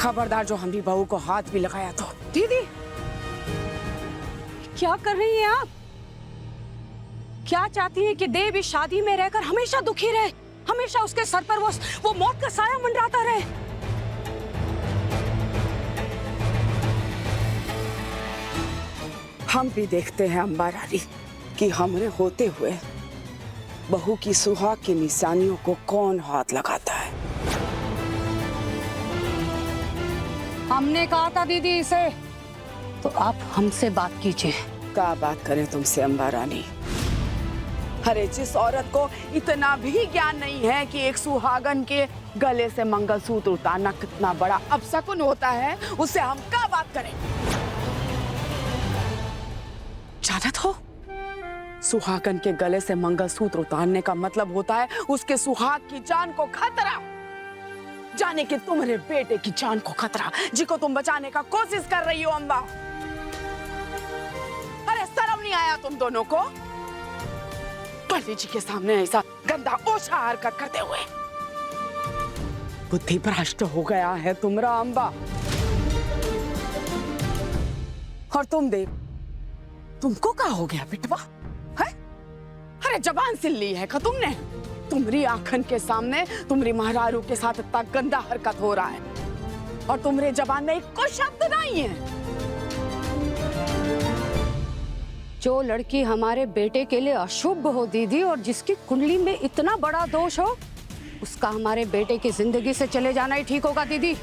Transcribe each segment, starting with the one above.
खबरदार जो हमारी बहू को हाथ भी लगाया तो। दीदी क्या कर रही हैं आप? क्या चाहती हैं कि देव इस शादी में रहकर हमेशा दुखी रहे, हमेशा उसके सर पर वो मौत का साया मंडराता रहे? हम भी देखते हैं अम्बा रानी कि हमरे होते हुए बहू की सुहाग की निशानियों को कौन हाथ लगाता है। हमने कहा था दीदी इसे, तो आप हमसे बात कीजिए। क्या बात करें तुमसे अम्बा रानी? अरे जिस औरत को इतना भी ज्ञान नहीं है कि एक सुहागन के गले से मंगलसूत्र उतारना कितना बड़ा अपशकुन होता है, उससे हम क्या बात करें? जानत हो, सुहागन के गले से मंगलसूत्र उतारने का मतलब होता है उसके सुहाग की जान को खतरा। जाने कि तुम्हारे बेटे की जान को खतरा, जिसको तुम बचाने का कोशिश कर रही हो अम्बा। अरे शर्म नहीं आया तुम दोनों को? पंडित जी के सामने ऐसा गंदा ओछा हरकत करते हुए। बुद्धि भ्रष्ट हो गया है तुम्हारा अम्बा। और तुम देव, तुमको क्या हो गया बिटवा? है? अरे जबान सिल ली है का तुमने? तुम्हारी आंखन के सामने तुम्हारी महारारू के साथ इतना गंदा हरकत हो रहा है और तुम्हारे जबान में एक कोई शब्द नहीं है। जो लड़की हमारे बेटे के लिए अशुभ हो दीदी, और जिसकी कुंडली में इतना बड़ा दोष हो, उसका हमारे बेटे की जिंदगी से चले जाना ही ठीक होगा दीदी।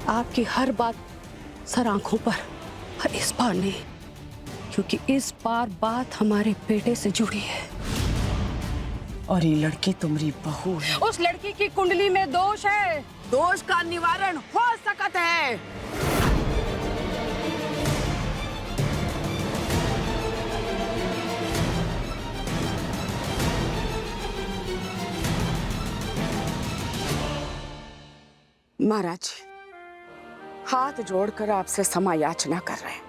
आपकी हर बात सर आंखों पर, और इस बार नहीं, क्योंकि इस बार बात हमारे बेटे से जुड़ी है। और ये लड़की तुम्हारी बहू है। उस लड़की की कुंडली में दोष है। दोष का निवारण हो सकता है। महाराज, हाथ जोड़कर आपसे क्षमा याचना कर रहे हैं।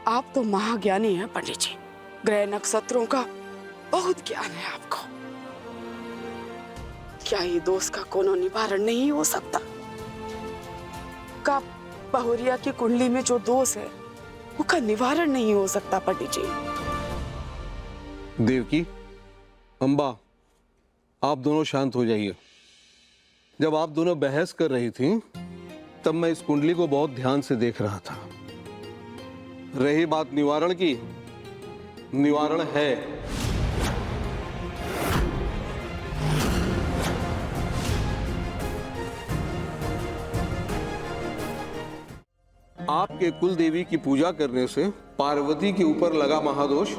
आप तो महाज्ञानी हैं पंडित जी, ग्रह नक्षत्रों का बहुत ज्ञान है आपको। क्या ये दोष का कोनो निवारण नहीं हो सकता? का बहुरिया की कुंडली में जो दोष है उसका निवारण नहीं हो सकता पंडित जी? देवकी, अम्बा, आप दोनों शांत हो जाइए। जब आप दोनों बहस कर रही थी तब मैं इस कुंडली को बहुत ध्यान से देख रहा था। रही बात निवारण की, निवारण है। आपके कुल देवी की पूजा करने से पार्वती के ऊपर लगा महादोष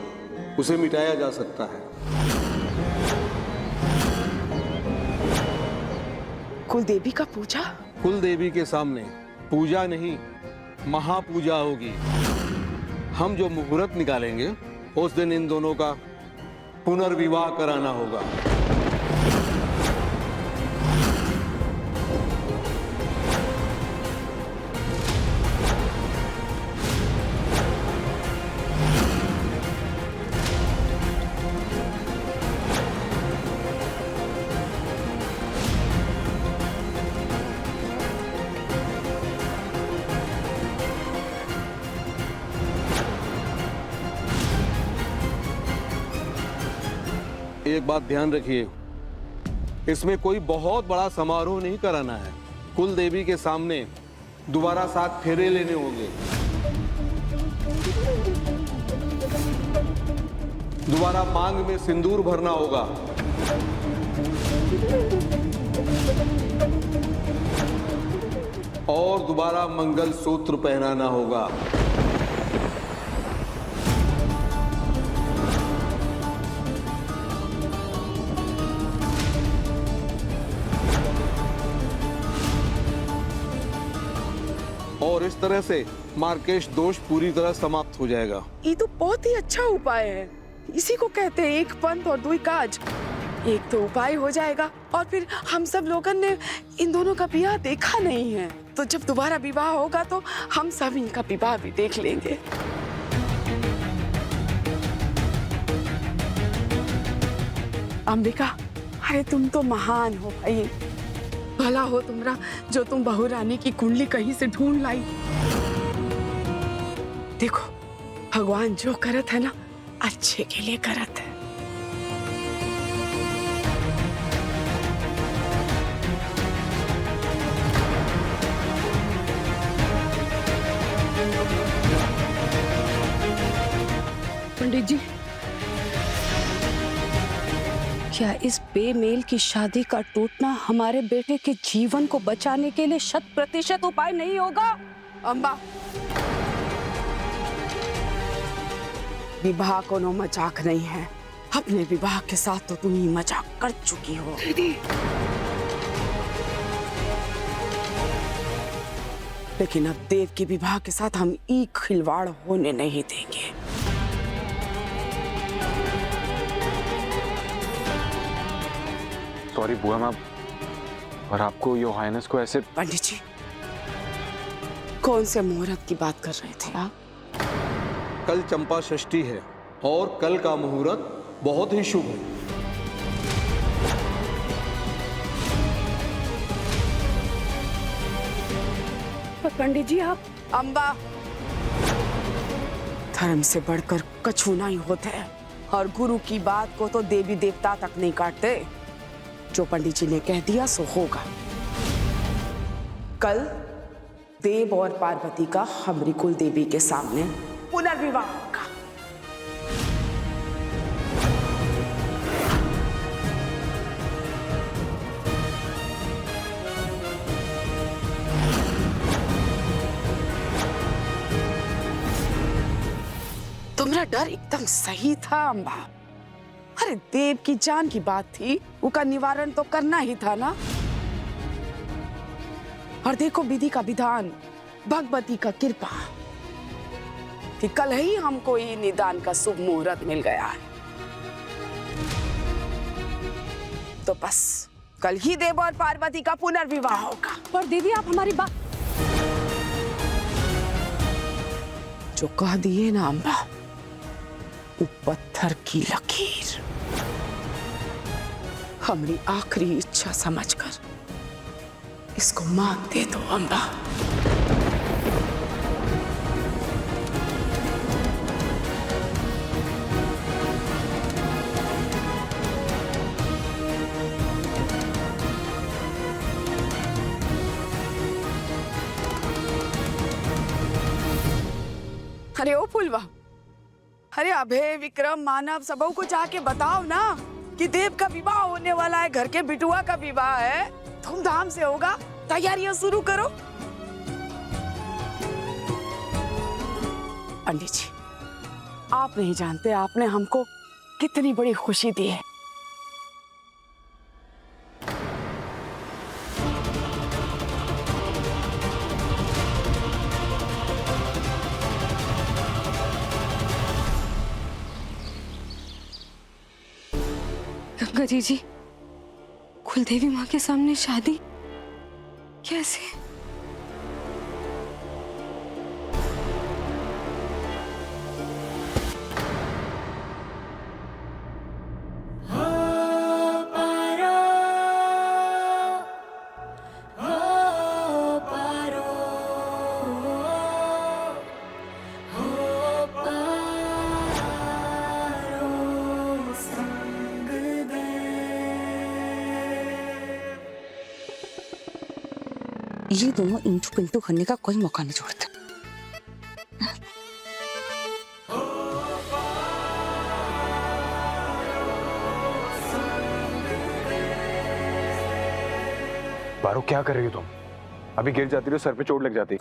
उसे मिटाया जा सकता है। कुल देवी का पूजा? कुल देवी के सामने पूजा नहीं, महापूजा होगी। हम जो मुहूर्त निकालेंगे उस दिन इन दोनों का पुनर्विवाह कराना होगा। एक बात ध्यान रखिए, इसमें कोई बहुत बड़ा समारोह नहीं कराना है। कुल देवी के सामने दोबारा 7 फेरे लेने होंगे। दोबारा मांग में सिंदूर भरना होगा। और दोबारा मंगल सूत्र पहनाना होगा। और इस तरह से मार्केश दोष पूरी तरह समाप्त हो जाएगा। ये तो बहुत ही अच्छा उपाय है। इसी को कहते हैं एक पंथ और दुई काज। एक तो उपाय हो जाएगा और फिर हम सब लोगों ने इन दोनों का विवाह देखा नहीं है, तो जब दोबारा विवाह होगा तो हम सब इनका विवाह भी देख लेंगे। अंबिका, अरे तुम तो महान हो भाई। भला हो तुमरा जो तुम बहू रानी की कुंडली कहीं से ढूंढ लाई। देखो भगवान जो करत है ना अच्छे के लिए करत है। पंडित जी, क्या इस बेमेल की शादी का टूटना हमारे बेटे के जीवन को बचाने के लिए 100% उपाय नहीं होगा? अम्बा, विवाह कोनो मजाक नहीं है। अपने विवाह के साथ तो तुम ही मजाक कर चुकी हो। लेकिन अब देव के विवाह के साथ हम एक खिलवाड़ होने नहीं देंगे। सॉरी बुआ मैम, और आपको योर हाइनेस को ऐसे। पंडित जी, कौन से मुहूर्त की बात कर रहे थे आप? कल चंपा षष्ठी है और कल का मुहूर्त बहुत ही शुभ है। पर पंडित जी आप। अम्बा, धर्म से बढ़कर कछु नहीं होते हैं और गुरु की बात को तो देवी देवता तक नहीं काटते। जो पंडित जी ने कह दिया सो होगा। कल देव और पार्वती का हमारी कुल देवी के सामने पुनर्विवाह होगा। तुम्हारा डर एकदम सही था अम्बा। अरे देव की जान की बात थी, उसका निवारण तो करना ही था ना। और देखो विधि का विधान, भगवती का कृपा कि कल ही हमको ये निदान का शुभ मुहूर्त मिल गया है। तो बस कल ही देव और पार्वती का पुनर्विवाह होगा। पर दीदी आप हमारी बात। जो कह दिए ना अम्बा, वो पत्थर की लकीर हमारी आखिरी इच्छा समझकर इसको मान दे दो अम्बा। अरे ओ फुलवा, अरे अभय विक्रम मानव सबों को जाके बताओ ना कि देव का विवाह होने वाला है, घर के बिटुआ का विवाह है, धूमधाम से होगा, तैयारियां शुरू करो। पंडित जी, आप नहीं जानते आपने हमको कितनी बड़ी खुशी दी है। गंगा जी, कुलदेवी माँ के सामने शादी कैसे? ये दोनों इंटू पिंटू करने का कोई मौका नहीं छोड़ते। पारो क्या कर रही हो तुम? अभी गिर जाती तो सर पे चोट लग जाती।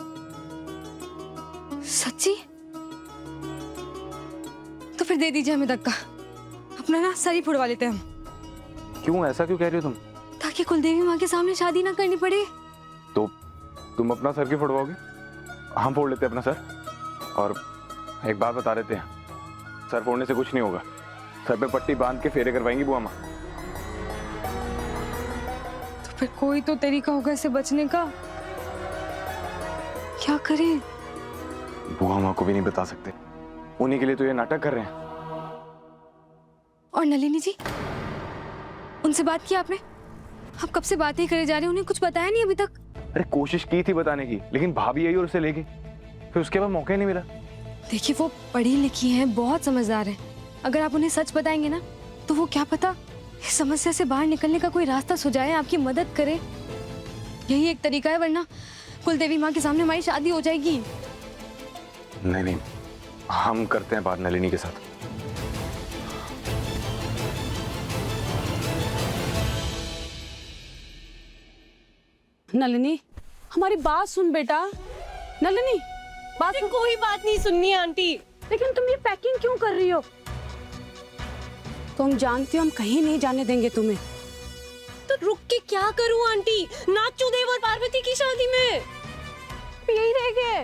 सच्ची? तो फिर दे दीजिए हमें धक्का, अपना ना सर ही फुड़वा लेते हैं हम। क्यों, ऐसा क्यों कह रही हो तुम? ताकि कुलदेवी माँ के सामने शादी ना करनी पड़े। तो तुम अपना सर क्यों फोड़वाओगे? हम फोड़ लेते हैं अपना सर। और एक बात बता देते हैं, सर फोड़ने से कुछ नहीं होगा। सर पे पट्टी बांध के फेरे करवाएंगी बुआ माँ। तो फिर कोई तो तरीका होगा इससे बचने का। क्या करें? बुआ माँ को भी नहीं बता सकते, उन्हीं के लिए तो ये नाटक कर रहे हैं। और नलिनी जी, उनसे बात की आपने? आप कब से बातें ही करे जा रहे हैं, उन्हें कुछ बताया नहीं अभी तक? अरे कोशिश की थी बताने की, लेकिन भाभी आई और उसे ले गई, फिर उसके बाद मौका ही नहीं मिला। देखिए वो पढ़ी लिखी हैं, बहुत समझदार है। अगर आप उन्हें सच बताएंगे ना तो वो क्या पता इस समस्या से बाहर निकलने का कोई रास्ता सुझाए, आपकी मदद करे। यही एक तरीका है, वरना कुलदेवी माँ के सामने हमारी शादी हो जाएगी। नहीं नहीं, हम करते हैं बात नलिनी के साथ। नलिनी, हमारी बात सुन बेटा। नलिनी, बात सुन। कोई बात नहीं सुननी आंटी। लेकिन तुम ये पैकिंग क्यों कर रही हो? तुम जानती हो हम कहीं नहीं जाने देंगे तुम्हें। तो रुक के क्या करूं आंटी? नाचू देव और पार्वती की शादी में यही रह गए।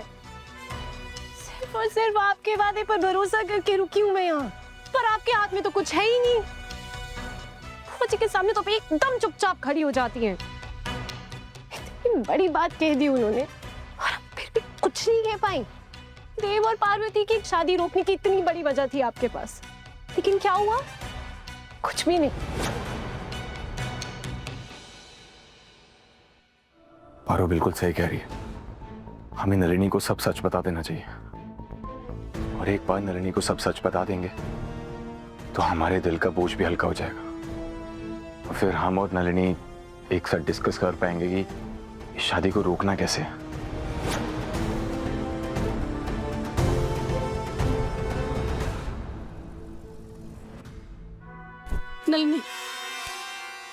सिर्फ और सिर्फ आपके वादे पर भरोसा करके रुकी हूं मैं यहाँ, पर आपके हाथ में तो कुछ है ही नहीं। फौजी जी के सामने तो एकदम चुपचाप खड़ी हो जाती हैं। इतनी बड़ी बात कह दी उन्होंने और अब फिर भी कुछ नहीं कह पाई। देव और पार्वती की शादी रोकने की इतनी बड़ी वजह थी आपके पास, लेकिन क्या हुआ? कुछ भी नहीं। पारो बिल्कुल सही कह रही है, हमें नलिनी को सब सच बता देना चाहिए। और एक बार नलिनी को सब सच बता देंगे तो हमारे दिल का बोझ भी हल्का हो जाएगा। और फिर हम और नलिनी एक साथ डिस्कस कर पाएंगे कि इस शादी को रोकना कैसे है। नलिनी,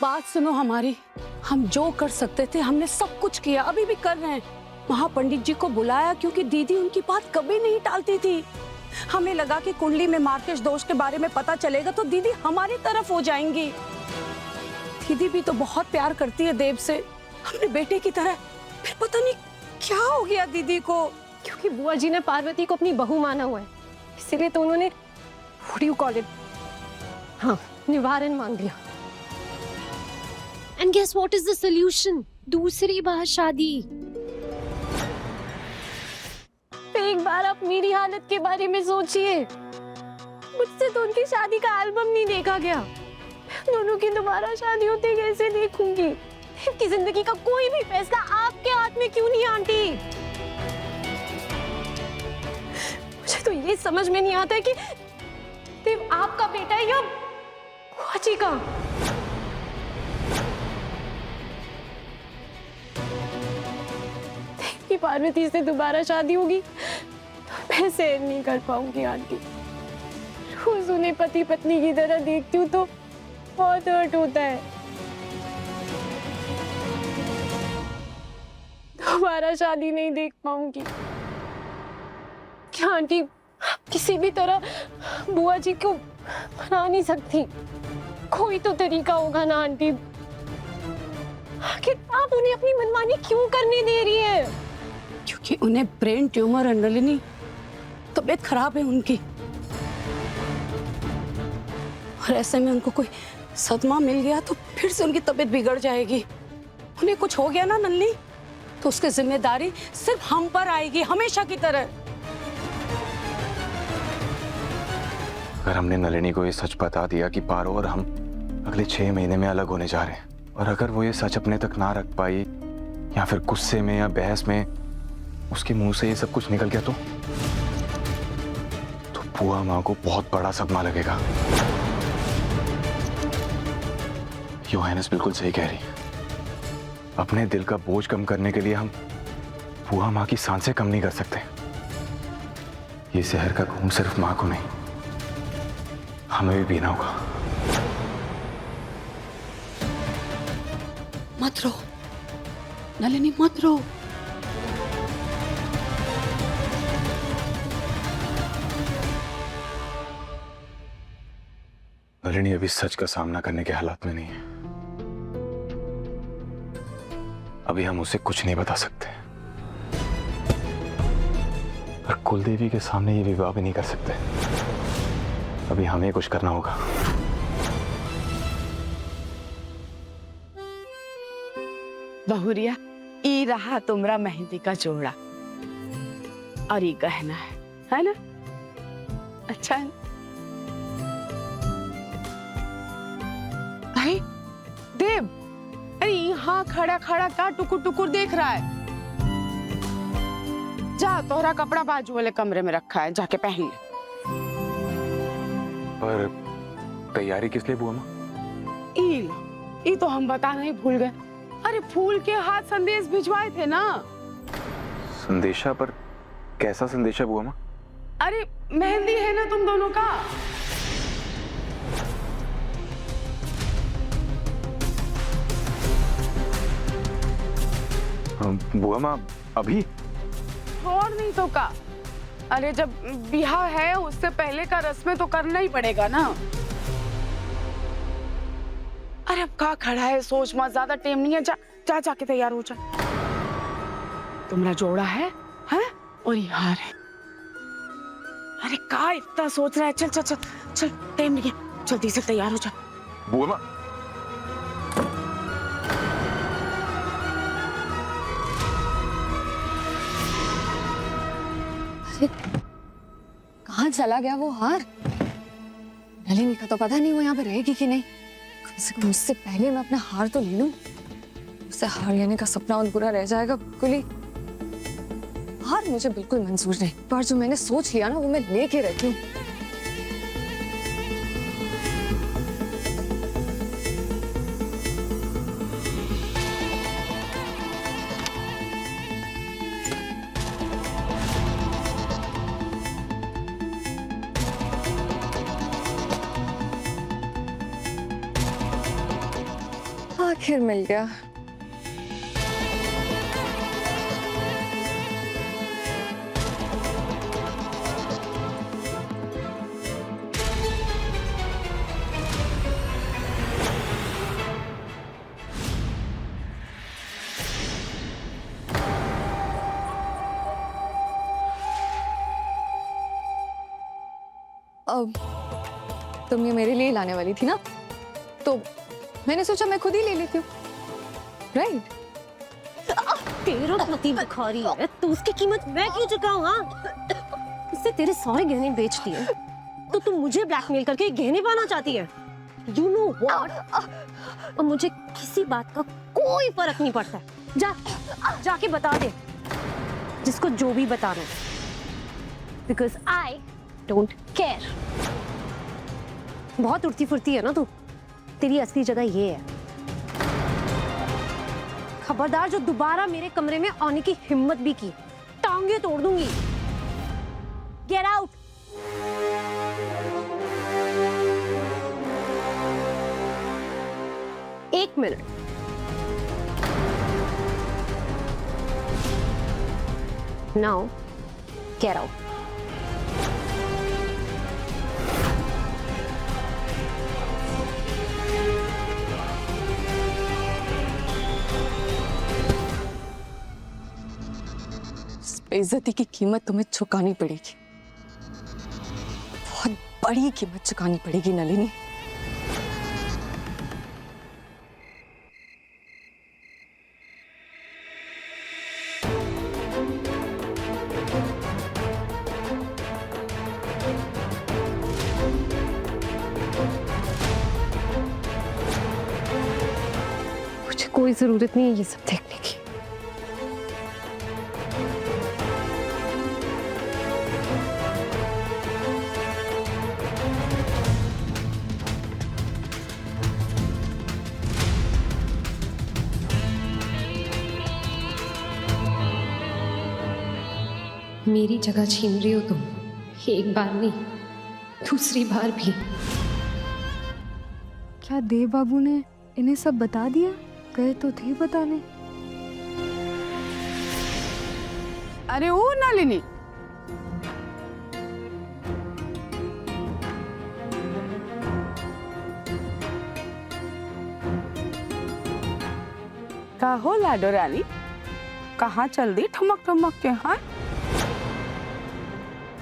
बात सुनो हमारी। हम जो कर सकते थे हमने सब कुछ किया, अभी भी कर रहे हैं। महापंडित जी को बुलाया क्योंकि दीदी उनकी बात कभी नहीं टालती थी। हमें लगा कि कुंडली में मार्केश दोष के बारे में पता चलेगा तो दीदी हमारी तरफ हो जाएंगी। दीदी भी तो बहुत प्यार करती है देव से, अपने बेटे की तरह। फिर पता नहीं क्या हो गया दीदी को। क्योंकि बुआ जी ने पार्वती को अपनी बहू माना हुआ है, इसीलिए तो उन्होंने व्हाट यू कॉल इट, हाँ, निवारण मांग लिया। And guess what is the solution? दूसरी बार शादी। एक बार आप मेरी हालत के बारे में सोचिए। मुझसे तो उनकी शादी का एल्बम नहीं देखा गया, दोनों की दोबारा शादी होते कैसे देखूंगी? इनकी जिंदगी का कोई भी फैसला आपके हाथ में क्यों नहीं आंटी? मुझे तो ये समझ में नहीं आता है कि देव आपका बेटा है या बुआ जी का। देव की पार्वती से दोबारा शादी होगी तो मैं सहन नहीं कर पाऊंगी आंटी। रोज उन्हें पति पत्नी की तरह देखती हूँ तो बहुत हर्ट होता है। दोबारा शादी नहीं देख पाऊंगी। क्या आंटी आप किसी भी तरह बुआ जी को मना नहीं सकती? कोई तो तरीका होगा ना आंटी। आखिर आप उन्हें अपनी मनमानी क्यों करने दे रही है? क्योंकि उन्हें ब्रेन ट्यूमर है नलिनी, तबीयत खराब है उनकी। और ऐसे में उनको कोई सदमा मिल गया तो फिर से उनकी तबीयत बिगड़ जाएगी। उन्हें कुछ हो गया ना नलिनी तो उसकी जिम्मेदारी सिर्फ हम पर आएगी, हमेशा की तरह। अगर हमने नलिनी को ये सच बता दिया कि पारो और हम अगले 6 महीने में अलग होने जा रहे हैं, और अगर वो ये सच अपने तक ना रख पाई या फिर गुस्से में या बहस में उसके मुंह से ये सब कुछ निकल गया तो बुआ माँ को बहुत बड़ा सदमा लगेगा। योहानस बिल्कुल सही कह रही है। अपने दिल का बोझ कम करने के लिए हम बुआ माँ की सांसें कम नहीं कर सकते। ये जहर का घूम सिर्फ माँ को नहीं, हमें भी पीना होगा। मत रो नलिनी, मत रो। नलिनी अभी सच का सामना करने के हालात में नहीं है। अभी हम उसे कुछ नहीं बता सकते और कुलदेवी के सामने ये विवाह भी नहीं कर सकते। अभी हमें कुछ करना होगा। बहुरिया, ई रहा तुमरा मेहंदी का जोड़ा और ये गहना है ना? अच्छा है। भाई देव, अरे यहाँ खड़ा खड़ा क्या टुकुर टुकुर देख रहा है? जा, तोहरा कपड़ा बाजू वाले कमरे में रखा है, जाके पहन ले। पर तैयारी किस लिए बुआ माँ? ई तो हम बताना ही भूल गए। अरे फूल के हाथ संदेश भिजवाए थे ना। संदेशा? पर कैसा संदेशा बुआ माँ? अरे मेहंदी है ना तुम दोनों का। बुआ माँ अभी? और नहीं तो का। अरे जब ब्याह है उससे पहले का रस्में तो करना ही पड़ेगा ना। अरे अब का खड़ा है, सोच मत, ज्यादा टाइम नहीं है। जाके तैयार हो जा। तुम्हारा जोड़ा है, हैं? और ये हार है। अरे का इतना सोच रहा है? चल चल चल चल, टाइम नहीं है, जल्दी से तैयार हो जा। बुआ माँ कहाँ चला गया वो हार? नलिनी का तो पता नहीं वो यहाँ पे रहेगी कि नहीं। कम से कम उससे पहले मैं अपना हार तो ले लूं। उससे हार लेने का सपना अधूरा रह जाएगा बिल्कुल ही। हार मुझे बिल्कुल मंजूर नहीं, पर जो मैंने सोच लिया ना वो मैं लेके रहती हूँ। आखिर मिल गया। अब तुम ये मेरे लिए लाने वाली थी ना, तो मैंने सोचा मैं खुद ही ले लेती हूँ, राइट? तेरा पति भिखारी है तो उसकी कीमत मैं क्यों चुकाऊं? हाँ, उससे तेरे सारे गहने बेच दिए तो तुम मुझे ब्लैकमेल करके गहने पाना चाहती है। You know what? और मुझे किसी बात का कोई फर्क नहीं पड़ता। जाके बता दे जिसको जो भी बताना, बिकॉज आई डोंट केयर। बहुत उड़ती फुर्ती है ना तू, तेरी असली जगह ये है। खबरदार जो दोबारा मेरे कमरे में आने की हिम्मत भी की, टांगे तोड़ दूंगी। Get out. एक मिनट। Now get out. बेइज्जती की कीमत तुम्हें चुकानी पड़ेगी, बहुत बड़ी कीमत चुकानी पड़ेगी नलिनी। मुझे कोई जरूरत नहीं है ये सब देखने की। मेरी जगह छीन रही हो तुम, एक बार नहीं दूसरी बार भी। क्या देव बाबू ने इन्हें सब बता दिया? गए तो थे बताने। अरे वो नलिनी, का हो लाडो रानी, कहाँ चल दी ठमक ठमक के? हाँ,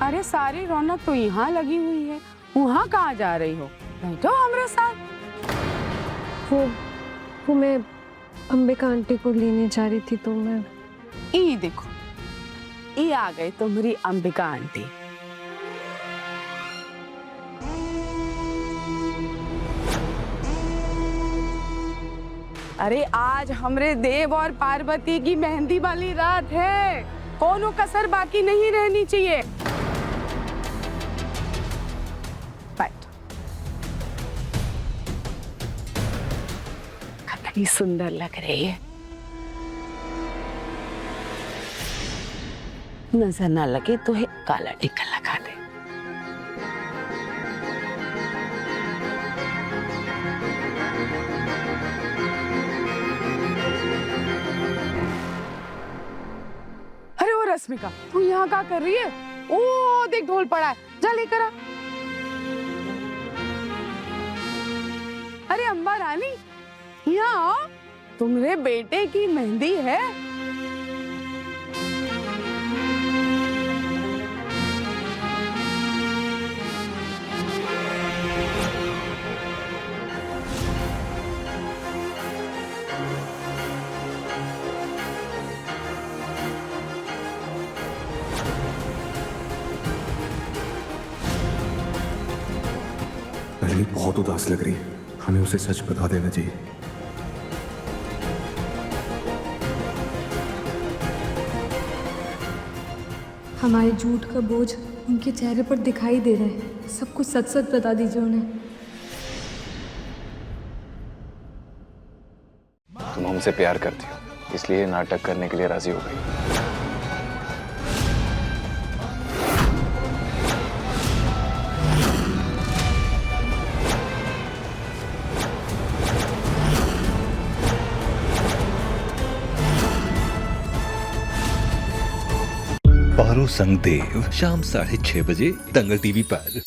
अरे सारी रौनक तो यहाँ लगी हुई है, वहाँ कहाँ जा रही हो? नहीं तो हमारे साथ। वो मैं अंबिका आंटी को लेने जा रही थी तो मैं। ये देखो, ये आ गई तुम्हारी अंबिका आंटी। अरे आज हमरे देव और पार्वती की मेहंदी वाली रात है, कोनो कसर बाकी नहीं रहनी चाहिए। बैठ। कितनी सुंदर लग रही है। नजर ना लगे तो है काला टीका लगा दे। अरे वो रश्मिका, तू यहाँ क्या कर रही है? ओ देख ढोल पड़ा है, जा लेकर आ। अरे अम्बा रानी, यहाँ आओ, तुम्हारे बेटे की मेहंदी है। नलिनी बहुत उदास लग रही है, हमें उसे सच बता देना चाहिए। हमारे झूठ का बोझ उनके चेहरे पर दिखाई दे रहा है। सब कुछ सच सच बता दीजिए उन्हें। तुम हमसे प्यार करती हो, इसलिए नाटक करने के लिए राजी हो गई। पारो संग देव शाम 6:30 बजे दंगल टीवी पर।